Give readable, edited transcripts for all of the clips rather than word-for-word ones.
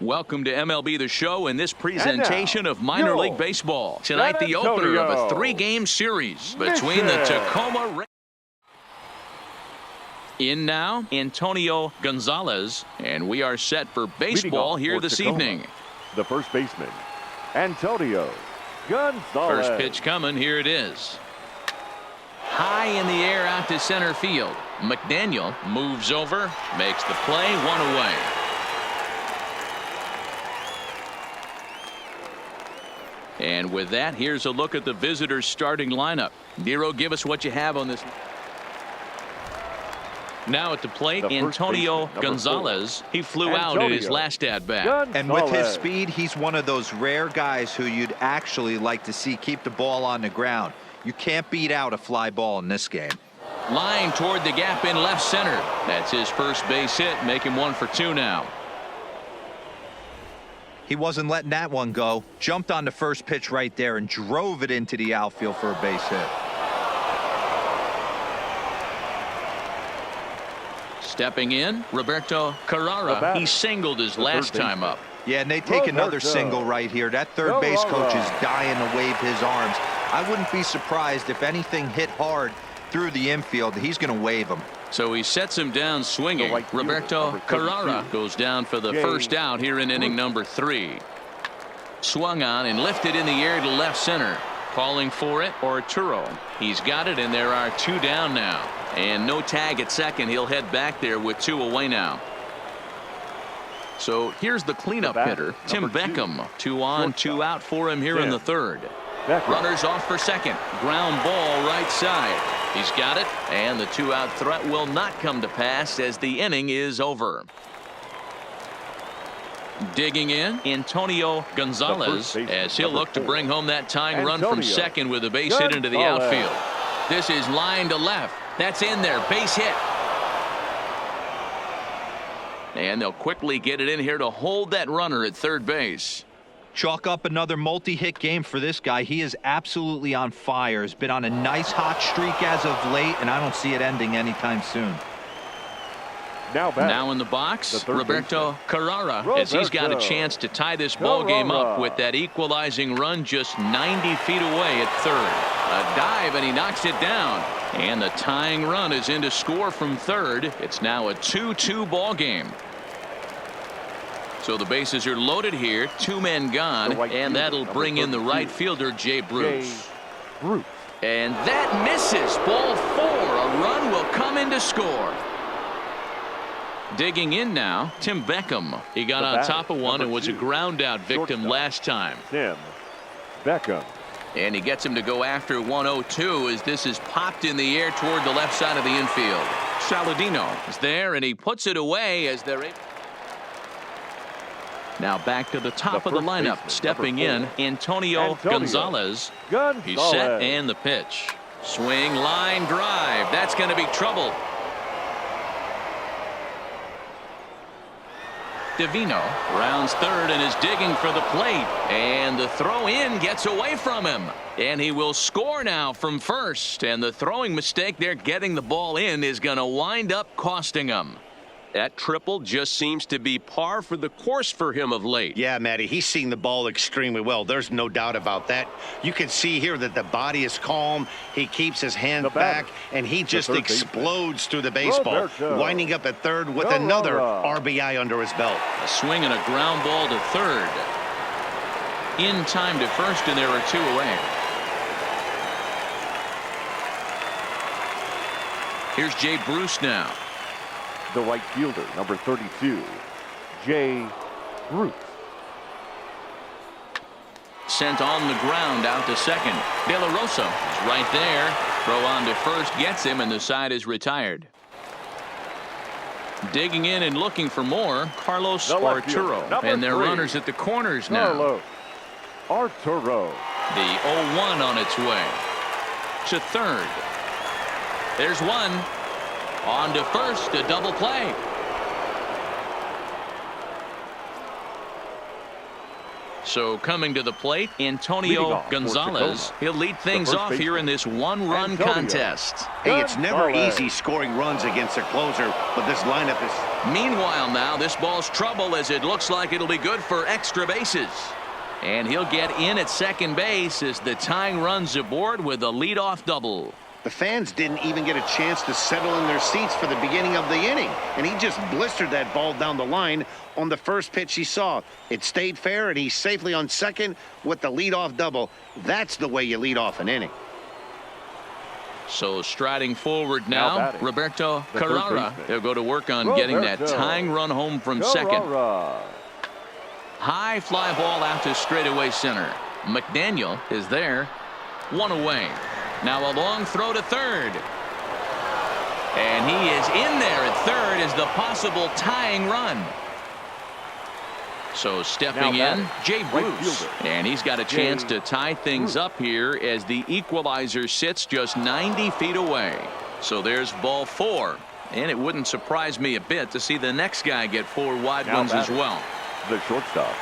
Welcome to MLB The Show and this presentation of minor league baseball. Tonight, the Antonio. opener of a 3-game series between the Tacoma. In now, Antonio Gonzalez, and we are set for baseball here this evening. The first baseman, Antonio Gonzalez. First pitch coming. Here it is. High in the air out to center field. McDaniel moves over, makes the play, 1 away. And with that, here's a look at the visitors' starting lineup. Nero, give us what you have on this. Now at the plate, Antonio Gonzalez. He flew out at his last at-bat. And with his speed, he's one of those rare guys who you'd actually like to see keep the ball on the ground. You can't beat out a fly ball in this game. Line toward the gap in left center. That's his first base hit, make him 1 for 2 now. He wasn't letting that one go. Jumped on the first pitch right there and drove it into the outfield for a base hit. Stepping in, Roberto Carrara. He singled his last time up. Yeah, and they take another single right here. That third base coach is dying to wave his arms. I wouldn't be surprised if anything hit hard through the infield. He's going to wave him. So he sets him down swinging. Roberto Carrara goes down for the first out here in inning number 3. Swung on and lifted in the air to left center. Calling for it, Arturo. He's got it, and there are 2 down now. And no tag at second. He'll head back there with 2 away now. So here's the cleanup hitter, Tim Beckham. 2 on, 2 out for him here in the 3rd. Runners off for second. Ground ball right side. He's got it, and the 2-out threat will not come to pass as the inning is over. Digging in, Antonio Gonzalez, as he'll look to bring home that tying run from second with a base hit into the outfield. This is line to left. That's in there. Base hit. And they'll quickly get it in here to hold that runner at third base. Chalk up another multi-hit game for this guy. He is absolutely on fire. Has been on a nice hot streak as of late, and I don't see it ending anytime soon. Now in the box, Roberto Carrara, as he's got a chance to tie this ball game up with that equalizing run just 90 feet away at third. A dive, and he knocks it down. And the tying run is in to score from third. It's now a 2-2 ball game. So the bases are loaded here. 2 men gone, and that'll bring in the right fielder, Jay Bruce. And that misses. Ball 4. A run will come in to score. Digging in now, Tim Beckham. He got on top of one and was a ground out victim last time. Tim Beckham. And he gets him to go after 1-0-2 as this is popped in the air toward the left side of the infield. Saladino is there, and he puts it away as they're able. Now back to the top of the lineup. Stepping in, Antonio Gonzalez. He's set, and the pitch. Swing, line drive. That's going to be trouble. Divino rounds third and is digging for the plate. And the throw in gets away from him. And he will score now from first. And the throwing mistake there getting the ball in is going to wind up costing him. That triple just seems to be par for the course for him of late. Yeah, Matty, he's seeing the ball extremely well. There's no doubt about that. You can see here that the body is calm. He keeps his hand back, and he just explodes through the baseball, winding up at third with another RBI under his belt. A swing and a ground ball to third. In time to first, and there are 2 away. Here's Jay Bruce now. The right fielder, number 32, Jay Bruce. Sent on the ground out to second. De La Rosa is right there. Throw on to first gets him, and the side is retired. Digging in and looking for more, Carlos Arturo. And their runners at the corners now. Carlos Arturo. The 0-1 on its way to third. There's one. On to first, a double play. So coming to the plate, Antonio Gonzalez. He'll lead things off here in this one-run contest. Hey, it's never easy scoring runs against a closer, but this lineup is... Meanwhile now, this ball's trouble as it looks like it'll be good for extra bases. And he'll get in at second base as the tying run's aboard with a leadoff double. The fans didn't even get a chance to settle in their seats for the beginning of the inning, and he just blistered that ball down the line on the first pitch he saw. It stayed fair, and he's safely on second with the leadoff double. That's the way you lead off an inning. So striding forward now Roberto Carrara. He'll go to work on getting that tying run home from second. High fly ball out to straightaway center. McDaniel is there. One away. Now a long throw to third. And he is in there at third as the possible tying run. So stepping in, Jay Bruce. And he's got a chance to tie things up here as the equalizer sits just 90 feet away. So there's ball 4. And it wouldn't surprise me a bit to see the next guy get 4 wide ones as well. The shortstop.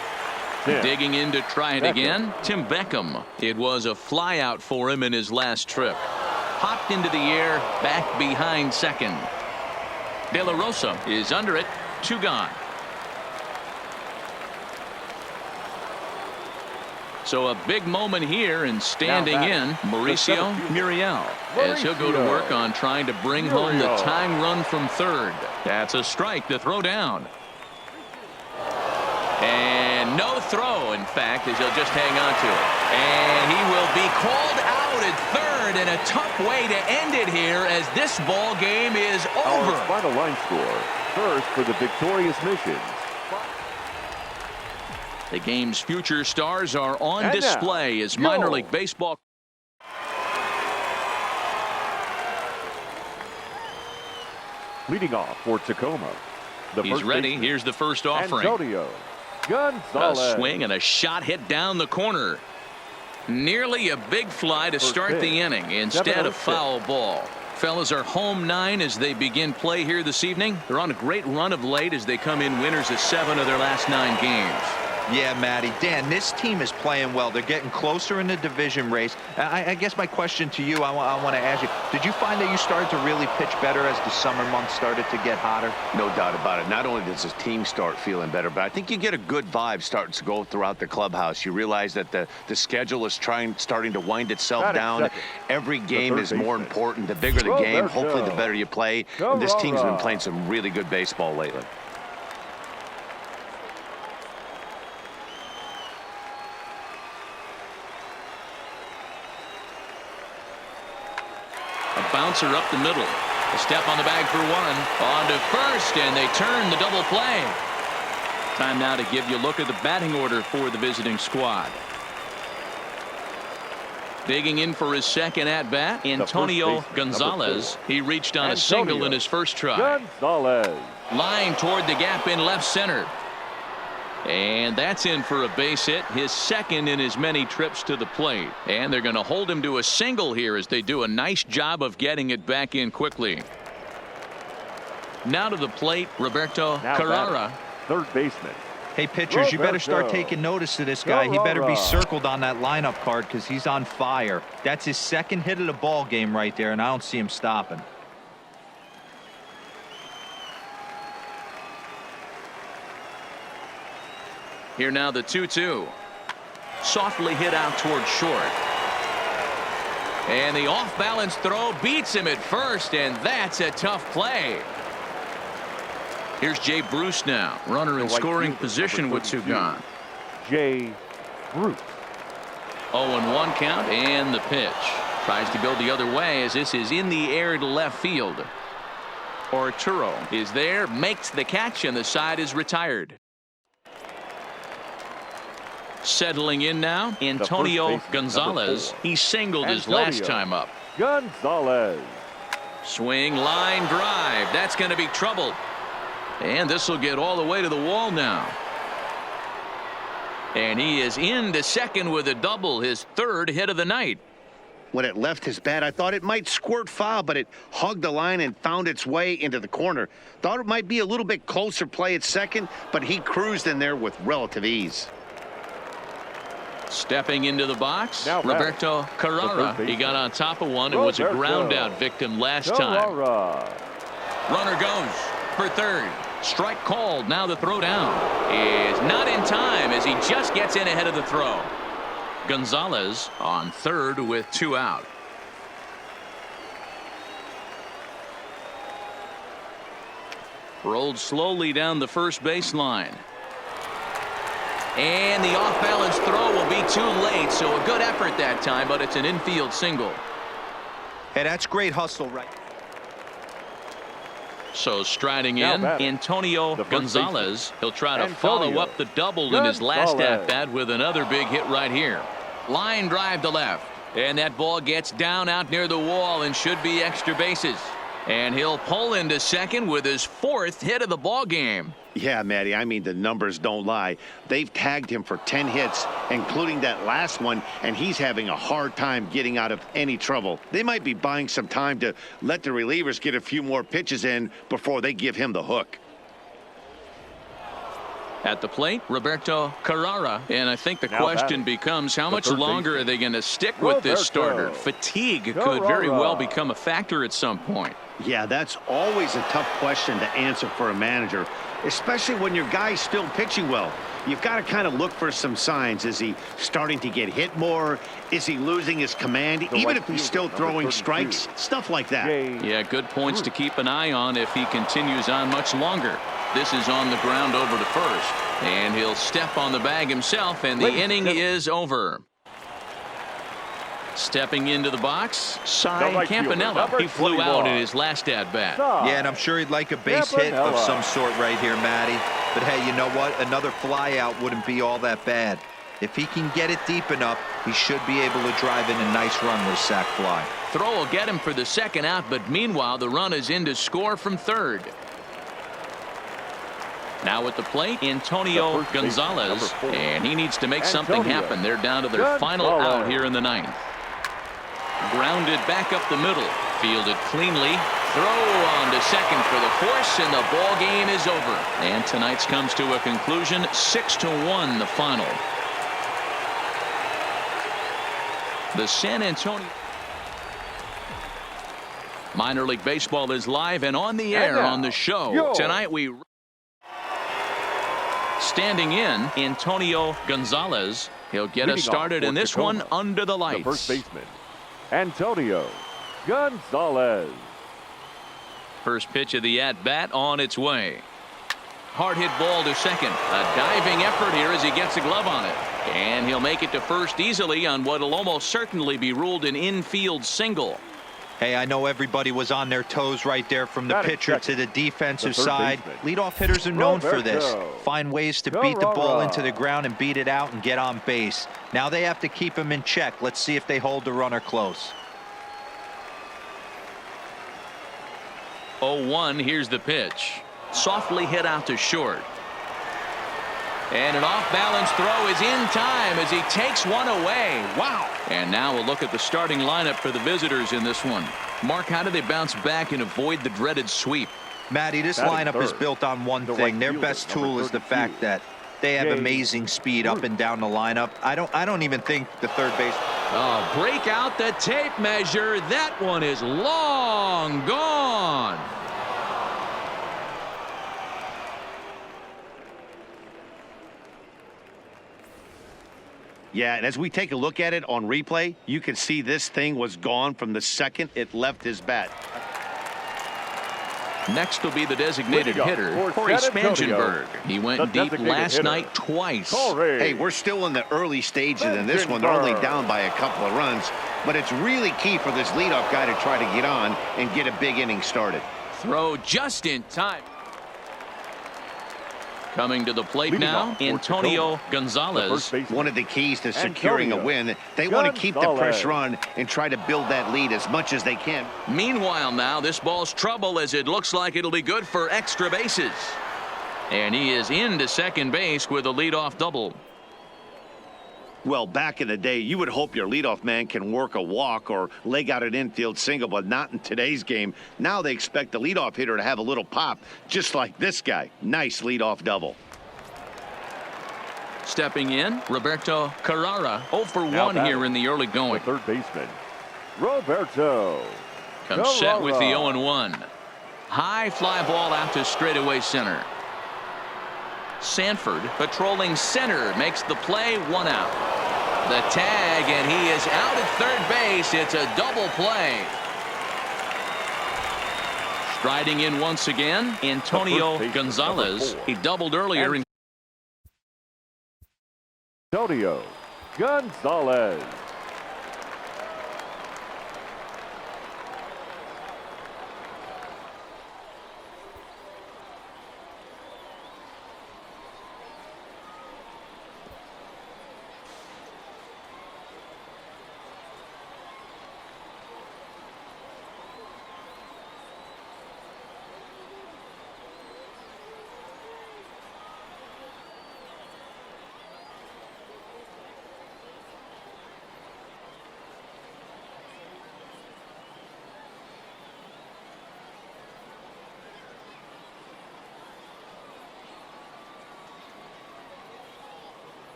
Digging in to try it again, Tim Beckham. It was a fly out for him in his last trip. Hopped into the air, back behind second. De La Rosa is under it, 2 gone. So a big moment here, and standing in, Mauricio Muriel, as he'll go to work on trying to bring home the tying run from third. That's a strike to throw down. And no throw, in fact, as he'll just hang on to it. And he will be called out at third, and a tough way to end it here as this ball game is over. Our final line score, first for the victorious Missions. The game's future stars are on display as minor league baseball. Leading off for Tacoma. He's ready. Here's the first offering. Antonio Gonzalez. A swing and a shot hit down the corner. Nearly a big fly to start the inning instead of foul ball. Fellas are home 9 as they begin play here this evening. They're on a great run of late as they come in winners of 7 of their last 9 games. Yeah, Matty. Dan, this team is playing well. They're getting closer in the division race. I guess my question to you, I want to ask you, did you find that you started to really pitch better as the summer months started to get hotter? No doubt about it. Not only does his team start feeling better, but I think you get a good vibe starting to go throughout the clubhouse. You realize that the schedule is starting to wind itself down. Every game is more important. The bigger the game, hopefully the better you play. And this team's been playing some really good baseball lately. Bouncer up the middle. A step on the bag for 1. On to first, and they turn the double play. Time now to give you a look at the batting order for the visiting squad. Digging in for his second at-bat, Antonio Gonzalez. He reached on a single in his first try. Gonzalez. Line toward the gap in left center. And that's in for a base hit, his second in as many trips to the plate. And they're going to hold him to a single here as they do a nice job of getting it back in quickly. Now to the plate, Roberto Carrara. Third baseman. Hey, pitchers, you better start taking notice of this guy. He better be circled on that lineup card because he's on fire. That's his second hit of the ball game right there, and I don't see him stopping. Here now the 2-2. Softly hit out toward short. And the off-balance throw beats him at first, and that's a tough play. Here's Jay Bruce now. Runner in scoring position with 2 gone. Jay Bruce. 0-1 count and the pitch. Tries to go the other way as this is in the air to left field. Arturo is there, makes the catch, and the side is retired. Settling in now, Antonio Gonzalez. He singled his last time up. Gonzalez. Swing, line drive. That's going to be trouble. And this will get all the way to the wall now. And he is into second with a double, his 3rd hit of the night. When it left his bat, I thought it might squirt foul, but it hugged the line and found its way into the corner. Thought it might be a little bit closer play at second, but he cruised in there with relative ease. Stepping into the box, Now Roberto Carrara. He got on top of one and was a ground out victim last time. Runner goes for third. Strike called. Now the throw down is not in time as he just gets in ahead of the throw. Gonzalez on third with 2 out. Rolled slowly down the first baseline. And the off-balance throw will be too late, so a good effort that time, but it's an infield single. Hey, that's great hustle, right? So striding in, Antonio Gonzalez. He'll try to follow up the double in his last at-bat with another big hit right here. Line drive to left, and that ball gets down out near the wall and should be extra bases. And he'll pull into second with his 4th hit of the ball game. Yeah, Matty, I mean, the numbers don't lie. They've tagged him for 10 hits, including that last one, and he's having a hard time getting out of any trouble. They might be buying some time to let the relievers get a few more pitches in before they give him the hook. At the plate, Roberto Carrara. And I think the question becomes, how much longer are they going to stick with this starter? Fatigue could very well become a factor at some point. Yeah, that's always a tough question to answer for a manager, especially when your guy's still pitching well. You've got to kind of look for some signs. Is he starting to get hit more? Is he losing his command? Even if he's still throwing strikes, stuff like that. Yeah, good points to keep an eye on if he continues on much longer. This is on the ground over to first. And he'll step on the bag himself, and the inning is over. Stepping into the box, Cy Campanella. He flew out in his last at-bat. Yeah, and I'm sure he'd like a base hit of some sort right here, Matty. But hey, you know what? Another fly out wouldn't be all that bad. If he can get it deep enough, he should be able to drive in a nice run with a sac fly. Throw will get him for the second out, but meanwhile, the run is in to score from third. Now at the plate, Antonio Gonzalez, and he needs to make something happen. They're down to their final out here in the 9th. Grounded back up the middle, fielded cleanly. Throw on to second for the force, and the ball game is over. And tonight's comes to a conclusion, 6-1 the final. The San Antonio Minor League Baseball is live and on the air on the show. Tonight we standing in, Antonio Gonzalez. He'll get us started in this one under the lights. The first baseman, Antonio Gonzalez. First pitch of the at-bat on its way. Hard hit ball to second. A diving effort here as he gets a glove on it. And he'll make it to first easily on what will almost certainly be ruled an infield single. Hey, I know everybody was on their toes right there from the pitcher to the defensive side. Leadoff hitters are known for this. Find ways to beat the ball into the ground and beat it out and get on base. Now they have to keep him in check. Let's see if they hold the runner close. 0-1, here's the pitch. Softly hit out to short. And an off-balance throw is in time as he takes one away. Wow. And now we'll look at the starting lineup for the visitors in this one. Mark, how do they bounce back and avoid the dreaded sweep? Matty, this lineup is built on one thing. Their best tool is the fact that they have amazing speed up and down the lineup. I don't even think the third base. Oh, break out the tape measure. That one is long gone. Yeah, and as we take a look at it on replay, you can see this thing was gone from the second it left his bat. Next will be the designated hitter, Corey Spangenberg. He went deep last night twice. Hey, we're still in the early stages in this one. They're only down by a couple of runs, but it's really key for this leadoff guy to try to get on and get a big inning started. Throw just in time. Coming to the plate now, Antonio Gonzalez. One of the keys to securing a win, they want to keep the pressure on and try to build that lead as much as they can. Meanwhile now, this ball's trouble as it looks like it'll be good for extra bases. And he is into second base with a leadoff double. Well, back in the day, you would hope your leadoff man can work a walk or leg out an infield single, but not in today's game. Now they expect the leadoff hitter to have a little pop, just like this guy. Nice leadoff double. Stepping in, Roberto Carrara, 0 for 1 here in the early going. The third baseman, Roberto Comes set with the 0-1. High fly ball out to straightaway center. Sanford patrolling center makes the play, 1 out. The tag, and he is out at third base. It's a double play. Striding in once again, Antonio Gonzalez. He doubled earlier. Antonio Gonzalez.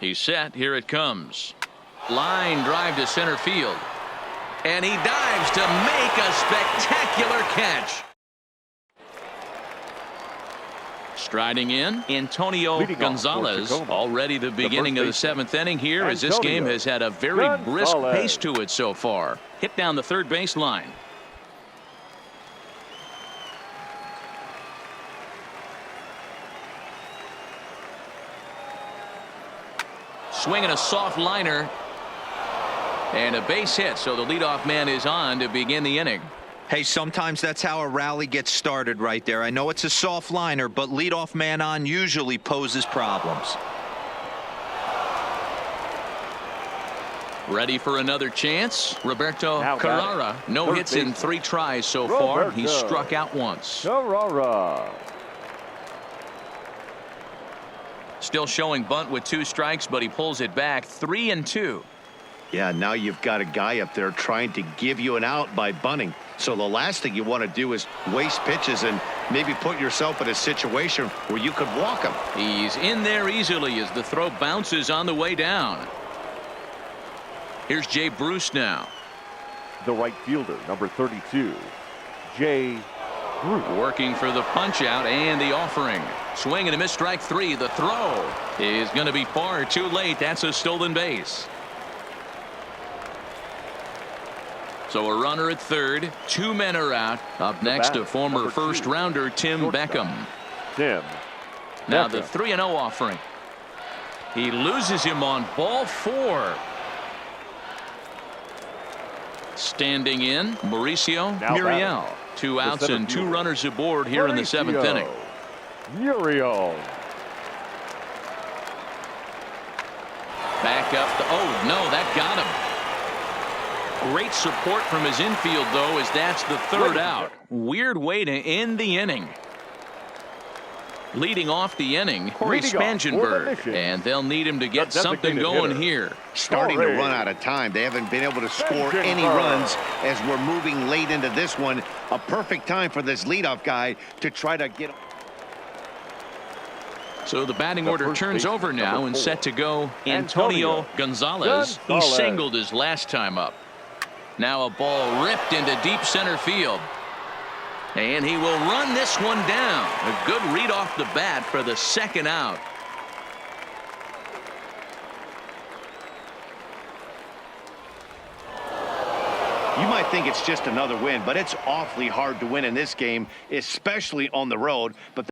He's set. Here it comes. Line drive to center field. And he dives to make a spectacular catch. Striding in, Antonio Gonzalez. Already the beginning of the 7th inning here, as this game has had a very brisk pace to it so far. Hit down the third base line. Swinging a soft liner. And a base hit, so the leadoff man is on to begin the inning. Hey, sometimes that's how a rally gets started right there. I know it's a soft liner, but leadoff man on usually poses problems. Ready for another chance. Roberto Carrara. No hits in 3 tries so far. He's struck out once. Carrara. Still showing bunt with 2 strikes, but he pulls it back. 3-2. Yeah, now you've got a guy up there trying to give you an out by bunting. So the last thing you want to do is waste pitches and maybe put yourself in a situation where you could walk him. He's in there easily as the throw bounces on the way down. Here's Jay Bruce now. The right fielder, number 32, Jay Bruce. Working for the punch out and the offering. Swing and a miss, strike 3. The throw is going to be far too late. That's a stolen base. So a runner at third. 2 men are out. Up next, a former first rounder, Tim Beckham. Now the 3-0 offering. He loses him on ball 4. Standing in, Mauricio Muriel. 2 outs and 2 runners aboard here in the 7th inning. Muriel. Back up. Oh, no, that got him. Great support from his infield, though, as that's the 3rd out. Weird way to end the inning. Leading off the inning, Corey Spangenberg, and they'll need him to get something going here. Starting to run out of time. They haven't been able to score any runs as we're moving late into this one. A perfect time for this leadoff guy to try to get. So the batting order turns over now and set to go Antonio Gonzalez. He singled his last time up. Now a ball ripped into deep center field. And he will run this one down. A good read off the bat for the 2nd out. You might think it's just another win, but it's awfully hard to win in this game, especially on the road. But